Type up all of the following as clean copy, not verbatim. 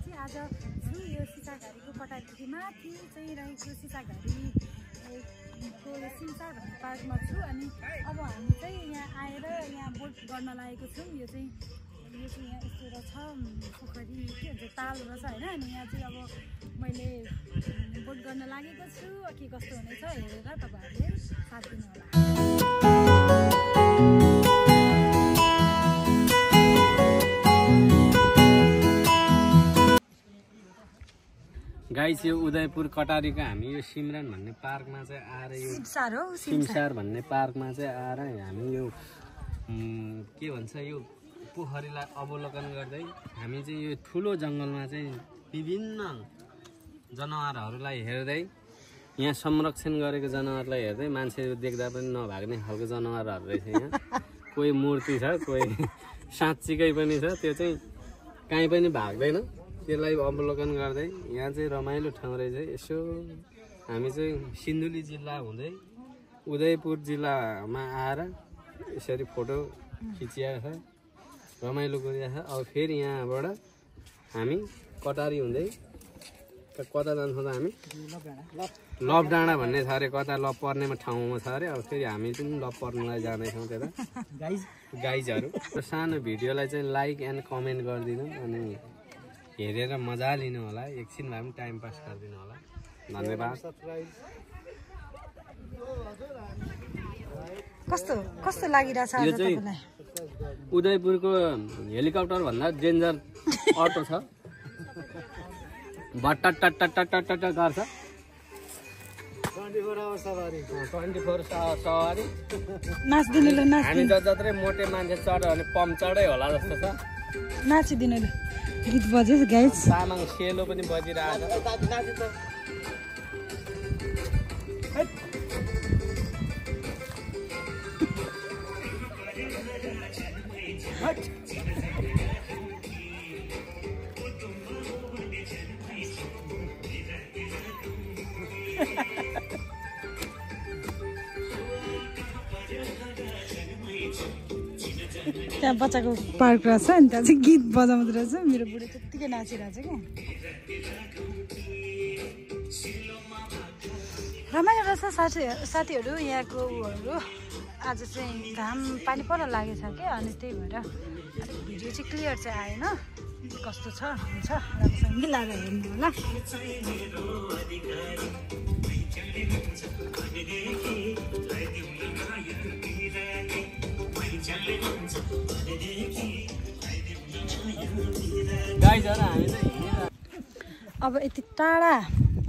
चाहिँ आज छु यो सिसाघारीको कटारदेखि माथि चाहिँ रहेको सिसाघारीको सिमसार भन्ने पार्कमा छु। अनि अब हामी चाहिँ यहाँ आएर यहाँ बोट गर्न लागेको छौँ। यो चाहिँ यहाँ यस्तो रहेछ पोखरी के भन्छ ताल रहेछ होइन। अनि यहाँ चाहिँ अब मैले बोट गर्न लागेको छु। के कस्तो हुनेछ हेरेर तपाईँहरूले साथ दिनु होला। गाइस यो उदयपुर कटारीको हामी यो सिमरन भन्ने पार्कमा चाहिँ आएर यो सिमसार भन्ने पार्कमा चाहिँ आएर हामी यो के भन्छ यो पोखरीलाई अवलोकन गर्दै हामी चाहिँ यो ठुलो जङ्गलमा चाहिँ विभिन्न जनावरहरूलाई हेर्दै यहाँ संरक्षण गरेको जनावरलाई हेर्दै मान्छेहरू देख्दा पनि नभाग्ने खालको जनावरहरू रहेछ। यहाँ कोही मूर्ति छ, कोही साँच्चीकै पनि छ, त्यो चाहिँ कहीँ पनि भाग्दैन। त्यसलाई अवलोकन गर्दै यहाँ चाहिँ रमाइलो ठाउँ रहेछ। यसो हामी चाहिँ सिन्धुली जिल्ला हुँदै उदयपुर जिल्लामा आएर यसरी फोटो खिचिएको छ, रमाइलो गरिरहेको छ। अब फेरि यहाँबाट हामी कटारी हुँदै कता जान्छौँ त हामी लभ डाँडा भन्ने छ अरे, कता लभ पर्नेमा ठाउँमा छ अरे। अब फेरि हामी पनि लभ पर्नलाई जाँदैछौँ त्यता गाइजहरू। सानो भिडियोलाई चाहिँ लाइक एन्ड कमेन्ट गरिदिनु अनि हेरेर मजा लिनु होला, एकछिन भए पनि टाइम पास गरिदिनु होला। धन्यवाद। कस्तो लागिरहेछ यो चाहिँ उदयपुरको हेलिकप्टर भन्दा डेन्जर अटो छ, भट्टा टट्टा टट्टा टट्टा गर्छ। 24 आवर सवारी हामी जत्रै मोटे मान्छे चढ्यो भने पम्प चढै होला जस्तो छ। नाचिदिनु गीत बज्यो गाइस। तामाङ सेलो पनि बजिरहेको छ। त्यहाँ बच्चाको पार्क रहेछ अनि त्यहाँ चाहिँ गीत बजाउँदो रहेछ। मेरो बुढी त्यत्तिकै नाचिरहेछ क्या, रमाइलो रहेछ। साथीहरू यहाँको उहरू आज चाहिँ घाम पानी पर्न लागेछ क्या, अनि त्यही भएर अलिक भिडियो चाहिँ क्लियर चाहिँ आएन। कस्तो छ हुन्छ राम्रोसँग मिलाएर हेर्नु होला। अब यति टाढा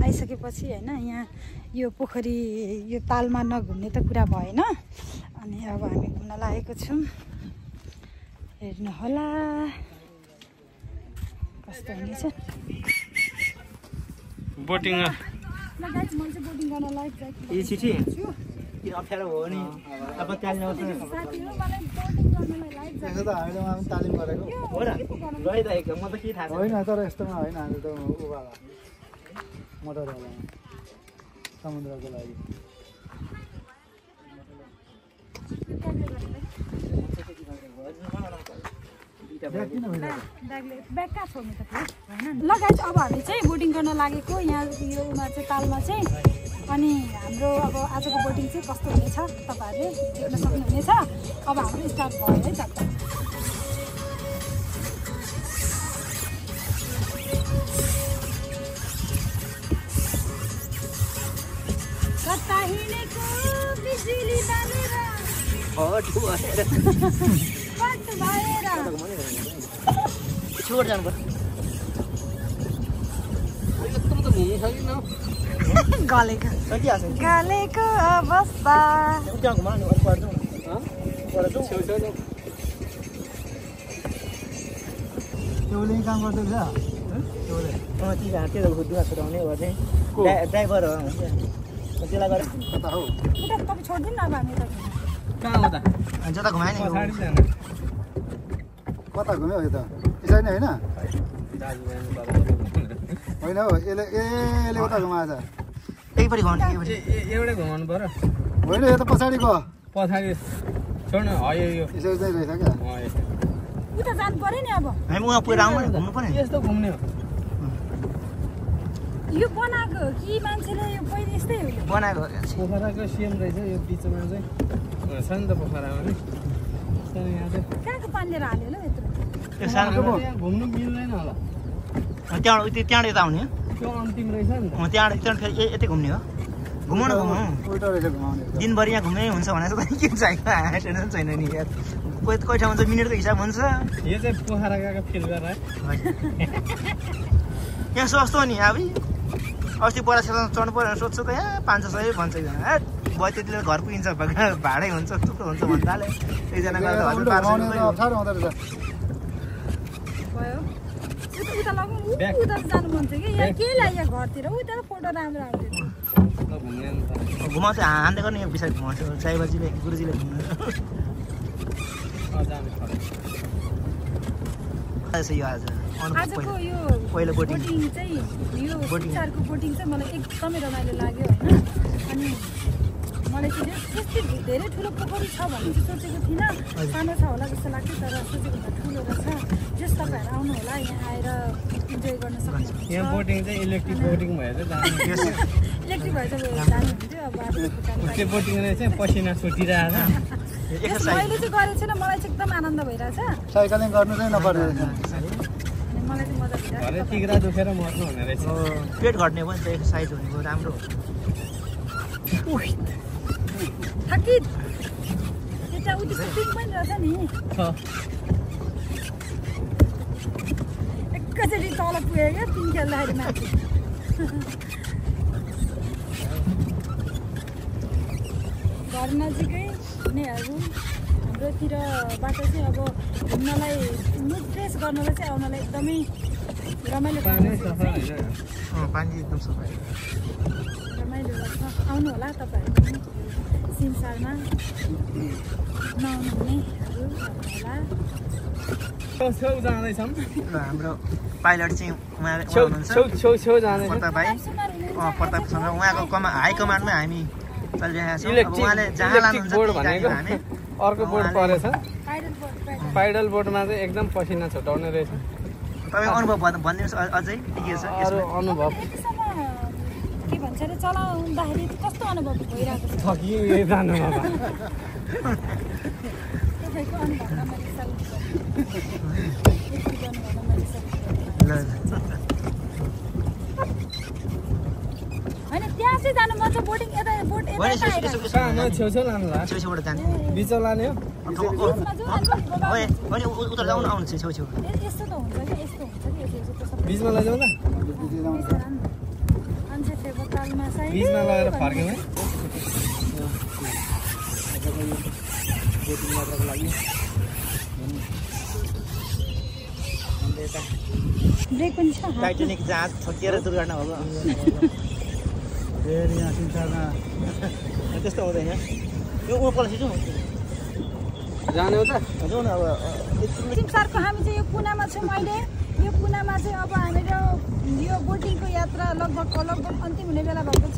आइसकेपछि होइन यहाँ यो पोखरी यो तालमा नघुम्ने त कुरा भएन। अनि अब हामी घुम्न लागेको छौँ, हेर्नु होला कस्तो हुनेछ। बोटिङ ल गाइस, म चाहिँ बोटिङ गर्न लायक अप्ठ्यारो हो नि अब तालिम आउँछ साथीहरू मलाई बोटिङ गर्नलाई लायक त्यसो त हामीले पनि तालिम गरेको हो र गइरहेको म त के थाहा होइन। तर यस्तोमा होइन, हामी त उवाला मोटरवाला समुद्रको लागि ल गाइस, अब हामी चाहिँ बोटिङ गर्न लागेको यहाँ योमा चाहिँ तालमा चाहिँ। अनि हाम्रो अब आजको बोटिङ चाहिँ कस्तो हुनेछ तपाईँहरूले देख्न सक्नुहुनेछ। अब हाम्रो स्टार्ट भयो है त। कता हिँडेको बिजुली बालेर पट भएर छोड जानु पर्छ। गलेको अवस्था त्यहाँ घुमाउनु अलिक पर्छ त्यसले काम गर्दैछ। त्यो दुवा छोडाउने हो चाहिँ ड्राइभर हो त्यसलाई गरेर कता हो तपाईँ छोडिदिनु न। अब हामी त कहाँ हो त जता घुमायो नि कता घुम्यो यो त त्यसरी नै होइन हो यसले कता घुमाएछ एकपट्टि घुमाउनु एउटै घुमाउनु पर्यो होइन यो त पछाडिको पछाडि छोड्नु यो यसरी चाहिँ रहेछ क्या उता जानु पर्यो नि। अब हामी उहाँ पुगेर आउनु घुम्नु पर्यो यस्तो घुम्ने हो यो बनाएको हो कि मान्छेले यो पहिले यस्तै हो बनाएको हो पोखराको सेम रहेछ यो बिचमा चाहिँ छ नि त पोखरामा नि यहाँ चाहिँ कहाँको पानीले हाल्यो होला यत्रो त्यो सानो घुम्नु मिल्दैन होला त्यहाँबाट यता आउने त्यो अन्तिम रहेछ नि त त्यहाँबाट फेरि यतै घुम्ने हो घुमाउन घुमाउँ उल्टा रहेछ घुमाउने दिनभरि यहाँ घुम्नै हुन्छ भने चाहिँ के चाहियो टेन्सन छैन नि यार कोही ठाउँमा चाहिँ मिनेटको हिसाब हुन्छ यो चाहिँ पोखरा गएको फिल गरेर यहाँ सस्तो नि अब अस्ति पर चढ्नु पऱ्यो भने सोध्छु त यहाँ 500 भन्छ एकजना भयो त्यतिले घर पुगिन्छ भाडै हुन्छ थुप्रो हुन्छ भन्दाले एकजना गरेर 1200 अप्ठ्यारो हुँदो रहेछ भयो उता लगौँ उता जानु मन थियो कि यहाँ के लाग्यो घरतिर उता फोटो राम्रो आउँथ्यो घुम्ने नि त घुमाउ चाहिँ हान्दै गर्ने यो पछाडि घुमाउँछ साईबाजीले गुरुजीले घुम्नु जानु यो आज आजको यो पहिलो बोटिङ चाहिँ यो चारको बोटिङ चाहिँ मलाई एकदमै रमाइलो लाग्यो होइन अनि मलाई चाहिँ त्यस्तै धेरै ठुलो पोखरी छ भन्ने चाहिँ सोचेको थिइनँ सानो छ होला जस्तो लाग्थ्यो तर सोचेको भन्दा ठुलो रहेछ जस तपाईँहरू आउनु होला यहाँ आएर इन्जोय गर्न सक्नुहुन्छ यहाँ बोटिङ चाहिँ इलेक्ट्रिक बोटिङ भएर चाहिँ इलेक्ट्रिक भएर चाहिँ जानुहुन्थ्यो अब त्यो बोटिङ चाहिँ पसिना छुटिरहेछ मैले चाहिँ गरेको छैन मलाई चाहिँ एकदम आनन्द भइरहेछ साइकलिङ गर्नु चाहिँ नपर्ने रहेछ मलाई चाहिँ मजा भइरहेछ घरै तिग्रा दुखेर मर्नु हुने रहेछ पेट घट्ने पनि चाहिँ एक्सर्साइज भनेको राम्रो हो थकित यता उतिको पिङ पनि रहेछ नि एकैचोटि तल पुग्यो क्या पिङ खेल्दाखेरि माथि घर नजिकै हुनेहरू हाम्रोतिरबाट चाहिँ अब घुम्नलाई मुड फ्रेस गर्नलाई चाहिँ आउनलाई एकदमै रमाइलो पानी सफा होइन पानी एकदम सफा रमाइलो लाग्छ आउनु होला तपाईँहरू पनि सिमसारमा नआउनुहुनेहरू होला छेउ जाँदैछौँ हाम्रो पाइलट चाहिँ उहाँ छेउ जाँदैछ प्रताप भाइ प्रतापसँग उहाँको हाई कमान्डमा हामी चलिरहेका छौँ उहाँले जहाँ लानुहुन्छ बोर्ड भनेको अर्को बोर्ड परेछ पाइडल बोर्डमा चाहिँ एकदम पसिना छुटाउने रहेछ तपाईँ अनुभव भनिदिनुहोस् अझै के छ अरू अनुभव के भन्छ अरे चलाउँदाखेरि कस्तो अनुभव भइरहेको छ थकियो यही जानुमा तपाईँको अनुभवमा मैले होइन त्यहाँ चाहिँ जानु मन छ बोटिङ यता बोट छेउछेउ लानु होला छेउछेउबाट जाने बिचमा लाने हो उता जाउँ न आउनु छेउछेउ यस्तो त हुन्छ कि यस्तो हुन्छ कि यस्तो बिचमा लैजाउँ न मान्छे फेबतालमा चाहिँ बिचमा लगेर फर्क्यौँ है बोटिङ यात्राको लागि ब्रेक पनि छ टाइटानिक जहाज ठोकिएर दुर्घटना हो फेरि यहाँ सिमसारमा त्यस्तो हुँदैन यो उपल जाउँ जाने हो त जाउँ न अब सिमसारको हामी चाहिँ यो कुनामा छौँ अहिले यो कुनामा चाहिँ अब हामीहरू यो बोटिङको यात्रा लगभग अन्तिम हुने बेला भएको छ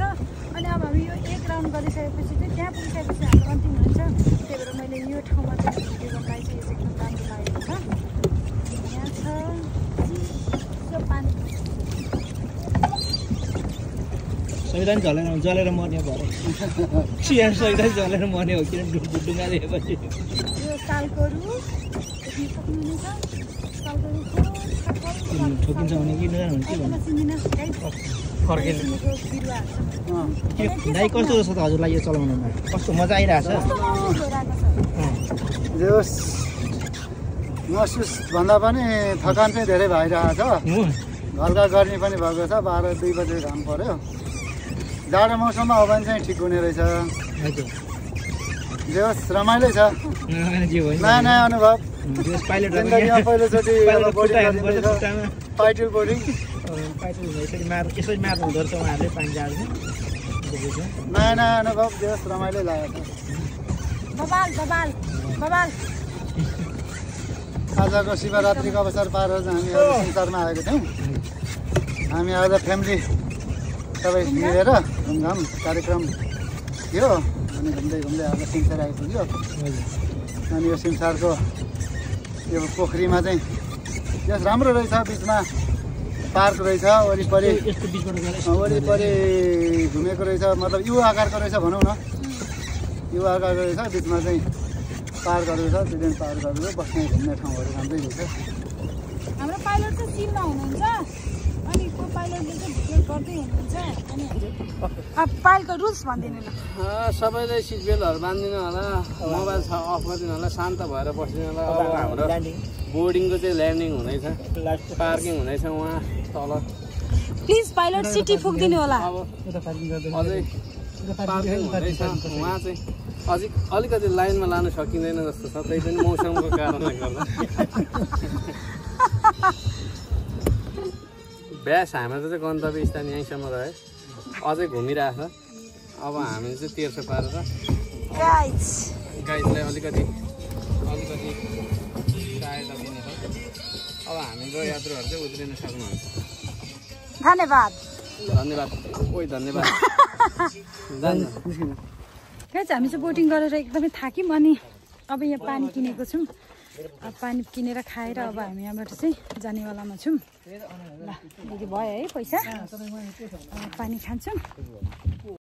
अनि अब हामी यो एक राउन्ड गरिसकेपछि चाहिँ त्यहाँ पुगिसकेपछि हाम्रो अन्तिम हुनेछ त्यही भएर मैले यो ठाउँमा चाहिँ भिडियो गर्नलाई चाहिँ यो एकदम राम्रो लागेको छ यहाँ छ यो पानी संविधान जलेर मर्ने भयो चिया संविधान जलेर मर्ने हो किन ढुङ्गा दिएपछि यो सालकोरू देख्न सक्नुहुनेछ सालकोरूको ठोकिन्छ भने कि नहुने के भन्नु फर्किनु दाइ कस्तो छ त हजुरलाई यो चलाउनुमा कस्तो मजा आइरहेछ महसुस भन्दा पनि थकान चाहिँ धेरै भइरहेको छ हल्का गर्मी पनि भएको छ 12-2 बजे घाम पर्यो जाडो मौसममा हो भने चाहिँ ठिक हुने रहेछ जे होस् रमाइलो छ नयाँ नयाँ अनुभव जिन्दगीमा पहिलोचोटि पाइटल बोर्डिङ यसरी मार्नु हुँदो रहेछ उहाँहरूले पानी झार्नु नयाँ नयाँ अनुभव जे होस् रमाइलो लागेको छ आजको शिवरात्रिको अवसर पारेर हामी संसारमा आएको थियौँ हामी आज फ्यामिली सबै मिलेर घुमघाम कार्यक्रम थियो अनि घुम्दै घुम्दै आज सिमसार आइपुग्यो अनि यो सिमसारको यो पोखरीमा चाहिँ यस राम्रो रहेछ बिचमा पार्क रहेछ वरिपरि घुमेको रहेछ मतलब यु आकारको रहेछ भनौँ न यु आकारको रहेछ बिचमा चाहिँ पार्कहरू छ चिल्ड्रेन पार्कहरू बस्ने घुम्ने ठाउँहरू राम्रै रहेछ हाम्रो पाइलट चाहिँ सिममा हुनुहुन्छ अनि को पाइलटले चाहिँ भिडियो गर्दै हुनुहुन्छ अनि पाइलटको रुल्स भनिदिनु न सबैले सिट बेल्टहरू बाँधिदिनु होला मोबाइल अफ गरिदिनु होला शान्त भएर बसिदिनु होला अब हाम्रो बोर्डिङको चाहिँ ल्यान्डिङ हुँदैछ पार्किङ हुँदैछ उहाँ तल प्लिज पाइलट सिटी फुक्दिनु होला अब अझै पार्किङ हुँदैछ उहाँ चाहिँ अझै अलिकति लाइनमा लानु सकिँदैन जस्तो छ त्यही पनि मौसमको कारणले गर्दा ब्यास हाम्रो चाहिँ गन्तव्य स्थान यहीँसम्म रह्यो अझै घुमिरहेको छ अब हामीले चाहिँ तेर्सो पारेर गाइडलाई अलिकति सहायता दिनेछौँ अब हाम्रो यात्रुहरू चाहिँ उत्रिन सक्नुहुन्छ धन्यवाद ओइ धन्यवाद गाइज हामी चाहिँ बोटिङ गरेर एकदमै थाक्यौँ अनि अब यहाँ पानी किनेको छौँ अब पानी किनेर खाएर अब हामी यहाँबाट चाहिँ जानेवालामा छौँ ल यदि भयो है पैसा पानी खान्छौँ